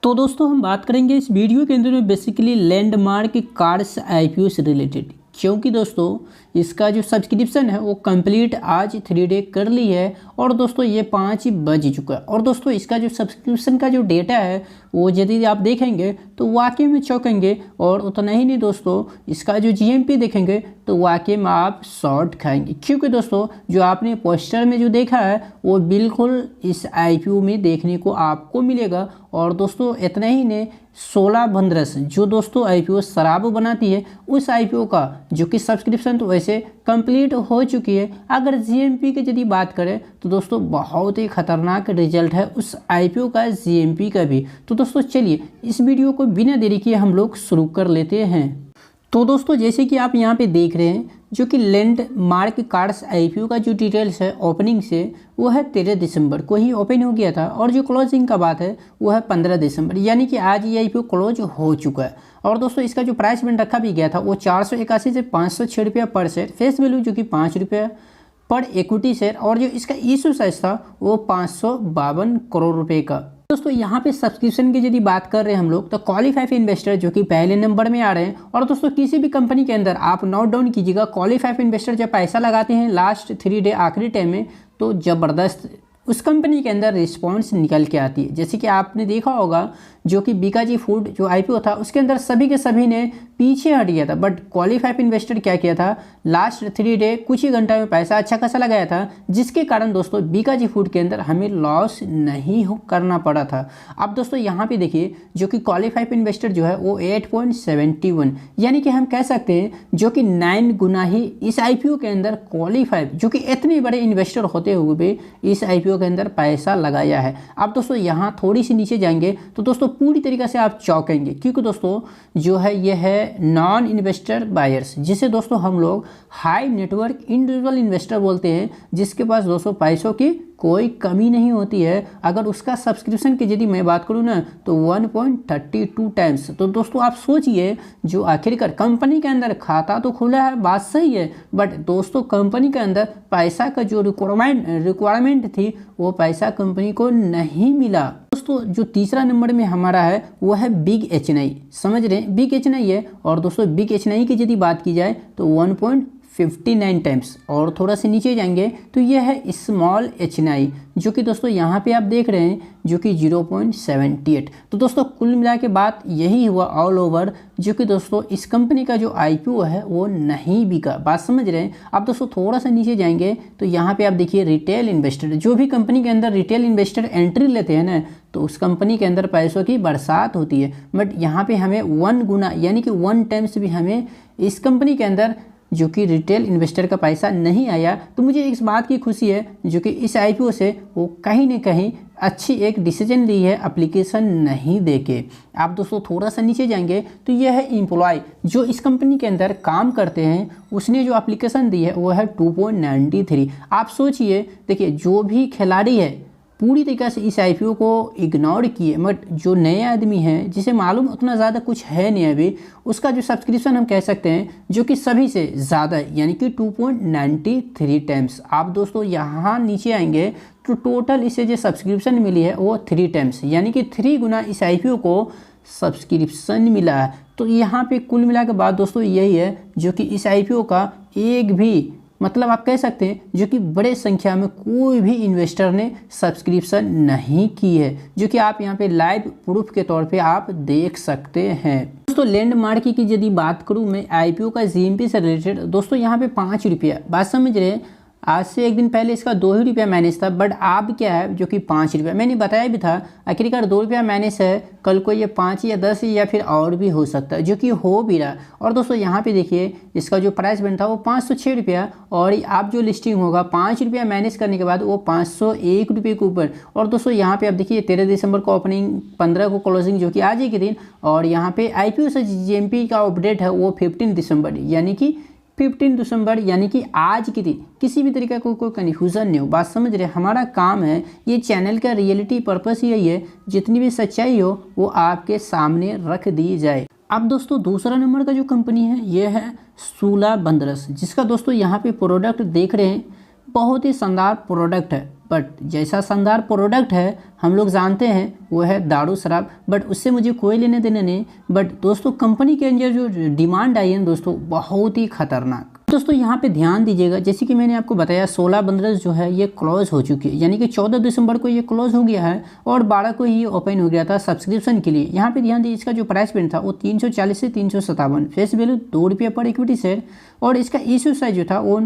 तो दोस्तों हम बात करेंगे इस वीडियो के अंदर में बेसिकली लैंडमार्क कार्स आईपीओ से रिलेटेड, क्योंकि दोस्तों इसका जो सब्सक्रिप्शन है वो कंप्लीट आज 3 डे कर ली है और दोस्तों ये 5 बज चुका है। और दोस्तों इसका जो सब्सक्रिप्शन का जो डेटा है वो यदि आप देखेंगे तो वाकई में चौंकेंगे। और उतना ही नहीं दोस्तों, इसका जो जीएमपी देखेंगे तो वाकई में आप शॉर्ट खाएंगे, क्योंकि दोस्तों जो आपने पोस्टर में जो देखा है वो बिल्कुल इस आईपीओ में देखने को आपको मिलेगा। और दोस्तों इतना ही नहीं, 16 बंदरस जो दोस्तों आईपीओ शराब बनाती है उस आईपीओ का जो कि सब्सक्रिप्शन तो वैसे कंप्लीट हो चुकी है। अगर जीएमपी की यदि बात करें तो दोस्तों बहुत ही खतरनाक रिजल्ट है उस आईपीओ का, जीएमपी का भी। तो दोस्तों चलिए इस वीडियो को बिना देरी किए हम लोग शुरू कर लेते हैं। तो दोस्तों जैसे कि आप यहाँ पे देख रहे हैं जो कि लैंडमार्क कार्स आईपीओ का जो डिटेल्स है ओपनिंग से वो है 13 दिसंबर को ही ओपन हो गया था और जो क्लोजिंग का बात है वो है 15 दिसंबर, यानी कि आज ये आईपीओ क्लोज हो चुका है। और दोस्तों इसका जो प्राइस बैंड रखा भी गया था वो 481 से 506 रुपया पर शेयर, फेस वैल्यू जो कि 5 रुपया पर इक्विटी शेयर, और जो इसका इशू साइज था वो 552 करोड़ रुपए का। दोस्तों यहाँ पे सब्सक्रिप्शन की यदि बात कर रहे हैं हम लोग तो क्वालिफाइड इन्वेस्टर जो कि पहले नंबर में आ रहे हैं। और दोस्तों किसी भी कंपनी के अंदर आप नोट डाउन कीजिएगा, क्वालिफाइड इन्वेस्टर जब पैसा लगाते हैं लास्ट 3 डे आखिरी टाइम में तो ज़बरदस्त उस कंपनी के अंदर रिस्पॉन्स निकल के आती है। जैसे कि आपने देखा होगा जो कि बीकाजी फूड जो आईपीओ था उसके अंदर सभी के सभी ने पीछे हट गया था, बट क्वालिफाइड इन्वेस्टर क्या किया था, लास्ट 3 डे कुछ ही घंटा में पैसा अच्छा खासा लगाया था, जिसके कारण दोस्तों बीकाजी फूड के अंदर हमें लॉस नहीं करना पड़ा था। अब दोस्तों यहाँ पे देखिए जो कि क्वालिफाइड इन्वेस्टर जो है वो 8.71, यानी कि हम कह सकते हैं जो कि 9 गुना ही इस आईपीओ के अंदर क्वालिफाइड जो कि इतने बड़े इन्वेस्टर होते हुए भी इस आईपीओ के अंदर पैसा लगाया है। अब दोस्तों यहाँ थोड़ी सी नीचे जाएंगे तो दोस्तों पूरी तरीके से आप चौंकेंगे, क्योंकि दोस्तों जो है ये है नॉन इन्वेस्टर बायर्स, जिसे दोस्तों हम लोग हाई नेटवर्क इंडिविजुअल इन्वेस्टर बोलते हैं, जिसके पास दोस्तों पैसों की कोई कमी नहीं होती है। अगर उसका सब्सक्रिप्शन की यदि मैं बात करूं ना तो 1.32 टाइम्स। तो दोस्तों आप सोचिए जो आखिरकार कंपनी के अंदर खाता तो खुला है, बात सही है, बट दोस्तों कंपनी के अंदर पैसा का जो रिक्वायरमेंट थी वो पैसा कंपनी को नहीं मिला। दोस्तों जो तीसरा नंबर में हमारा है वो है बिग एचएनआई, समझ रहे हैं बिग एचएनआई है। और दोस्तों बिग एचएनआई की यदि बात की जाए तो 1.59 टाइम्स। और थोड़ा सा नीचे जाएंगे तो यह है स्मॉल एचएनआई जो कि दोस्तों यहाँ पे आप देख रहे हैं जो कि 0.78। तो दोस्तों कुल मिला के बात यही हुआ ऑल ओवर, जो कि दोस्तों इस कंपनी का जो आईपीओ है वो नहीं बिका, बात समझ रहे हैं। अब दोस्तों थोड़ा सा नीचे जाएंगे तो यहाँ पे आप देखिए रिटेल इन्वेस्टर, जो भी कंपनी के अंदर रिटेल इन्वेस्टर एंट्री लेते हैं ना तो उस कंपनी के अंदर पैसों की बरसात होती है, बट यहाँ पे हमें 1 गुना यानी कि 1 टाइम्स भी हमें इस कंपनी के अंदर जो कि रिटेल इन्वेस्टर का पैसा नहीं आया। तो मुझे इस बात की खुशी है जो कि इस आईपीओ से वो कहीं ना कहीं अच्छी एक डिसीजन ली है एप्लीकेशन नहीं देके। आप दोस्तों थोड़ा सा नीचे जाएंगे तो यह है एम्प्लॉय जो इस कंपनी के अंदर काम करते हैं, उसने जो एप्लीकेशन दी है वो है 2.93। आप सोचिए देखिए जो भी खिलाड़ी है पूरी तरीके से इस आईपीओ को इग्नोर किए, बट जो नए आदमी हैं जिसे मालूम उतना ज़्यादा कुछ है नहीं अभी, उसका जो सब्सक्रिप्शन हम कह सकते हैं जो कि सभी से ज़्यादा है, यानी कि 2.93 टाइम्स। आप दोस्तों यहाँ नीचे आएंगे तो टोटल इसे जो सब्सक्रिप्शन मिली है वो 3 टाइम्स, यानी कि 3 गुना इस आईपीओ को सब्सक्रिप्शन मिला है। तो यहाँ पे कुल मिला के बाद दोस्तों यही है जो कि इस आईपीओ का एक भी मतलब आप कह सकते हैं जो कि बड़े संख्या में कोई भी इन्वेस्टर ने सब्सक्रिप्शन नहीं की है, जो कि आप यहाँ पे लाइव प्रूफ के तौर पे आप देख सकते हैं। दोस्तों लैंडमार्क की यदि बात करूँ मैं आईपीओ का जीएमपी से रिलेटेड, दोस्तों यहाँ पे 5 रुपया, बात समझ रहे हैं। आज से एक दिन पहले इसका 2 ही रुपया मैनेज था, बट अब क्या है जो कि 5 रुपया, मैंने बताया भी था आखिरकार 2 रुपया मैनेज है, कल को ये 5 या 10 या फिर और भी हो सकता है, जो कि हो भी रहा। और दोस्तों यहाँ पे देखिए इसका जो प्राइस बैंड था वो 506 रुपया, और आप जो लिस्टिंग होगा 5 रुपया मैनेज करने के बाद वो 501 रुपये के ऊपर। और दोस्तों यहाँ पे आप देखिए 13 दिसंबर को ओपनिंग, 15 को क्लोजिंग जो कि आज ही के दिन, और यहाँ पे आईपीओ से जीएमपी का अपडेट है वो 15 दिसंबर यानी कि 15 दिसंबर यानी कि आज के दिन। किसी भी तरीके का कोई कन्फ्यूज़न नहीं हो, बात समझ रहे। हमारा काम है, ये चैनल का रियलिटी पर्पस यही है जितनी भी सच्चाई हो वो आपके सामने रख दी जाए। अब दोस्तों दूसरा नंबर का जो कंपनी है ये है सूला बंदरस, जिसका दोस्तों यहाँ पे प्रोडक्ट देख रहे हैं बहुत ही शानदार प्रोडक्ट है, बट जैसा शानदार प्रोडक्ट है हम लोग जानते हैं वो है दारू शराब, बट उससे मुझे कोई लेने देने नहीं। बट दोस्तों कंपनी के अंदर जो डिमांड आई है ना दोस्तों बहुत ही खतरनाक। दोस्तों यहाँ पे ध्यान दीजिएगा, जैसे कि मैंने आपको बताया 16 15 जो है ये क्लोज हो चुकी है, यानी कि 14 दिसंबर को ये क्लोज हो गया है और 12 को ही ओपन हो गया था सब्सक्रिप्शन के लिए। यहाँ पे ध्यान दीजिए, इसका जो प्राइस पेमेंट था वो 340 से 357, फेस वैल्यू ₹2 पर इक्विटी शेयर, और इसका इश्यू साइज जो था वो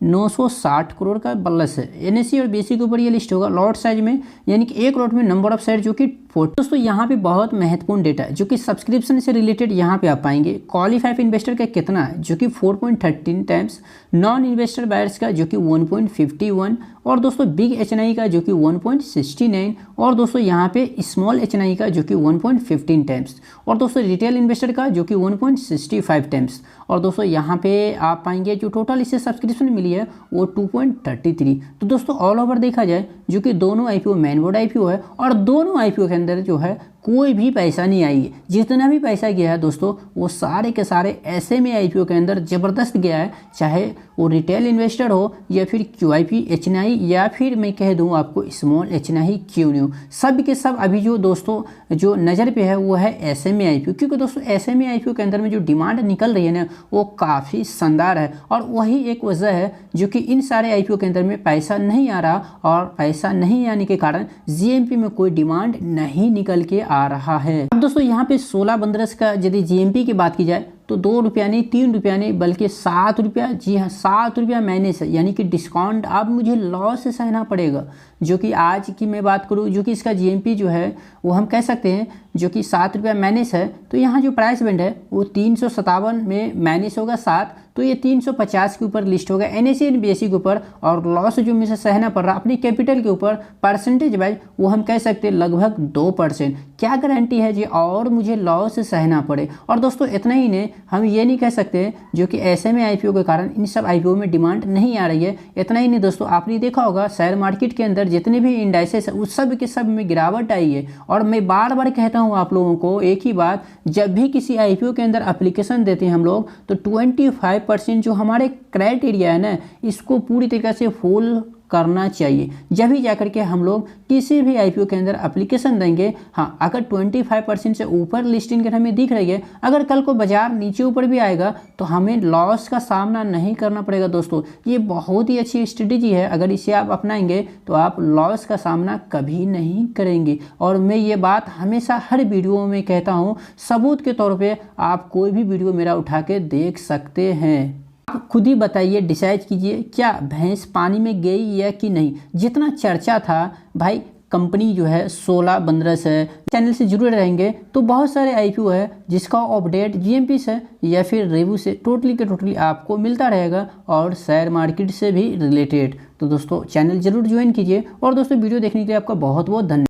960 करोड़ का बल्लस है। एनएससी और बीएससी के ऊपर ये लिस्ट होगा लॉट साइज में, यानी कि एक लॉट में नंबर ऑफ शेयर जो कि 4। दोस्तों यहाँ पे बहुत महत्वपूर्ण डेटा है जो कि सब्सक्रिप्शन से रिलेटेड यहाँ पे आप पाएंगे। क्वालिफाइड इन्वेस्टर का कितना है जो कि 4.13 टाइम्स, नॉन इन्वेस्टर बायर्स का जो कि 1.51, और दोस्तों बिग एचएनआई का जो कि 1.69, और दोस्तों यहाँ पे स्मॉल एचएनआई का जो कि 1.15 टाइम्स, और दोस्तों रिटेल इन्वेस्टर का जो कि 1.65 टाइम्स, और दोस्तों यहाँ पे आप पाएंगे जो टोटल इससे सब्सक्रिप्शन मिली है वो 2.33। तो दोस्तों ऑल ओवर देखा जाए जो कि दोनों आईपीओ मेन बोर्ड आईपीओ है, और दोनों आईपीओ के अंदर जो है कोई भी पैसा नहीं आई है। जितना भी पैसा गया है दोस्तों वो सारे के सारे एसएमए आईपीओ के अंदर ज़बरदस्त गया है, चाहे वो रिटेल इन्वेस्टर हो या फिर क्यूआईपी एचएनआई या फिर मैं कह दूं आपको स्मॉल एचएनआई क्यों नहीं हो, सब के सब अभी जो दोस्तों जो नज़र पे है वो है एसएमए आईपीओ। क्योंकि दोस्तों एसएमए आईपीओ के अंदर में जो डिमांड निकल रही है ना वो काफ़ी शानदार है, और वही एक वजह है जो कि इन सारे आईपीओ के अंदर में पैसा नहीं आ रहा, और पैसा नहीं आने के कारण जीएमपी में कोई डिमांड नहीं निकल के आ रहा है। अब दोस्तों यहाँ पे 16 15 का यदि जीएमपी की बात की जाए तो ₹2 नहीं, ₹3 नहीं, बल्कि ₹7। जी हाँ, ₹7 माइनस है, यानी कि डिस्काउंट अब मुझे लॉस से सहना पड़ेगा। जो कि आज की मैं बात करूँ जो कि इसका जीएमपी जो है वो हम कह सकते हैं जो कि ₹7 माइनस है, तो यहाँ जो प्राइस बैंड है वो 357 में माइनस होगा 7, तो ये 350 के ऊपर लिस्ट होगा एनएससी एंड बीएससी के ऊपर, और लॉस जो मुझे सहना पड़ रहा अपनी कैपिटल के ऊपर परसेंटेज वाइज वो हम कह सकते हैं लगभग 2%। क्या गारंटी है जी और मुझे लॉस सहना पड़े। और दोस्तों इतना ही नहीं, हम ये नहीं कह सकते जो कि एसएमए आईपीओ के कारण इन सब आईपीओ में डिमांड नहीं आ रही है। इतना ही नहीं दोस्तों, आपने देखा होगा शेयर मार्केट के अंदर जितने भी इंडाइसेस है उस सब के सब में गिरावट आई है। और मैं बार बार कहता हूँ आप लोगों को एक ही बात, जब भी किसी आईपीओ के अंदर एप्लीकेशन देते हैं हम लोग तो 25% जो हमारे क्राइटेरिया है ना इसको पूरी तरीके से फुल करना चाहिए, जब ही जाकर के हम लोग किसी भी आईपीओ के अंदर एप्लीकेशन देंगे। हाँ, अगर 25% से ऊपर लिस्टिंग के हमें दिख रही है, अगर कल को बाजार नीचे ऊपर भी आएगा तो हमें लॉस का सामना नहीं करना पड़ेगा। दोस्तों ये बहुत ही अच्छी स्ट्रेटेजी है, अगर इसे आप अपनाएंगे तो आप लॉस का सामना कभी नहीं करेंगे। और मैं ये बात हमेशा हर वीडियो में कहता हूँ, सबूत के तौर पर आप कोई भी वीडियो मेरा उठा के देख सकते हैं। आप खुद ही बताइए, डिसाइड कीजिए क्या भैंस पानी में गई या कि नहीं। जितना चर्चा था भाई कंपनी जो है 16 15 है, चैनल से जुड़े रहेंगे तो बहुत सारे आईपीओ है जिसका अपडेट जीएमपी से या फिर रेवू से टोटली के टोटली आपको मिलता रहेगा, और शेयर मार्केट से भी रिलेटेड। तो दोस्तों चैनल जरूर ज्वाइन कीजिए, और दोस्तों वीडियो देखने के लिए आपका बहुत बहुत धन्यवाद।